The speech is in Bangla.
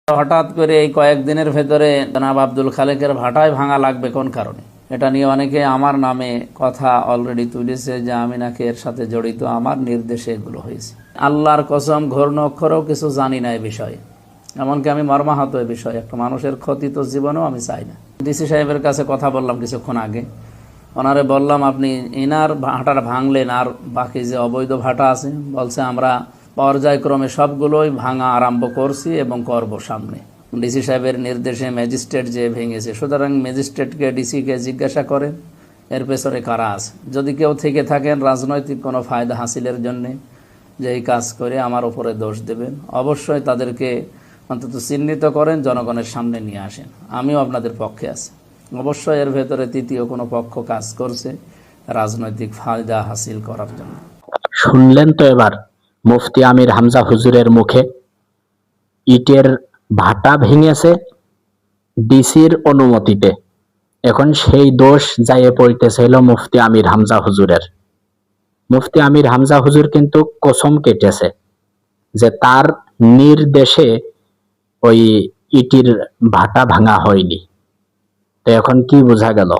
হঠাৎ করে এই কয়েকদিনের ভেতরে জনাব আব্দুল খালেকের ভাটায় ভাঙা লাগবে কোন কারণে? এটা নিয়ে অনেকে আমার নামে কথা অলরেডি তুলেছে যে আমি নাকি এর সাথে জড়িত, আমার নির্দেশে এগুলো হয়েছে। আল্লাহর কসম, ঘূর্ণ অক্ষরেও কিছু জানি না এ বিষয়ে, এমনকি আমি মর্মাহত এ বিষয়ে। একটা মানুষের ক্ষতি তো জীবনেও আমি চাই না। ডিসি সাহেবের কাছে কথা বললাম কিছুক্ষণ আগে, ওনারে বললাম আপনি ইনার ভাটার ভাঙলেন, আর বাকি যে অবৈধ ভাটা আছে, বলছে আমরা পর্যায়ক্রমে সবগুলোই ভাঙা আরম্ভ করছি এবং করব সামনে। ডিসি সাহেবের নির্দেশে ম্যাজিস্ট্রেট যে ভেঙেছে, সুতরাং ম্যাজিস্ট্রেটকে ডিসিকে জিজ্ঞাসা করেন এর পেছনে কারা আছে। যদি কেউ থেকে থাকেন রাজনৈতিক কোনো ফায়দা হাসিলের জন্যে যে এই কাজ করে আমার উপরে দোষ দেবেন, অবশ্যই তাদেরকে অন্তত চিহ্নিত করেন, জনগণের সামনে নিয়ে আসেন। আমিও আপনাদের পক্ষে আছি। অবশ্যই এর ভেতরে তৃতীয় কোনো পক্ষ কাজ করছে রাজনৈতিক ফায়দা হাসিল করার জন্য। শুনলেন তো এবার মুফতি আমির হামজা হুজুরের মুখে, ইটের ভাটা ভেঙেছে ডিসির অনুমতিতে। এখন সেই দোষ যাইয়ে পড়তেছিল মুফতি আমির হামজা হুজুরের। মুফতি আমির হামজা হুজুর কিন্তু কসম কেটেছে যে তার নির্দেশে ওই ইটির ভাটা ভাঙা হয়নি। তো এখন কি বোঝা গেল?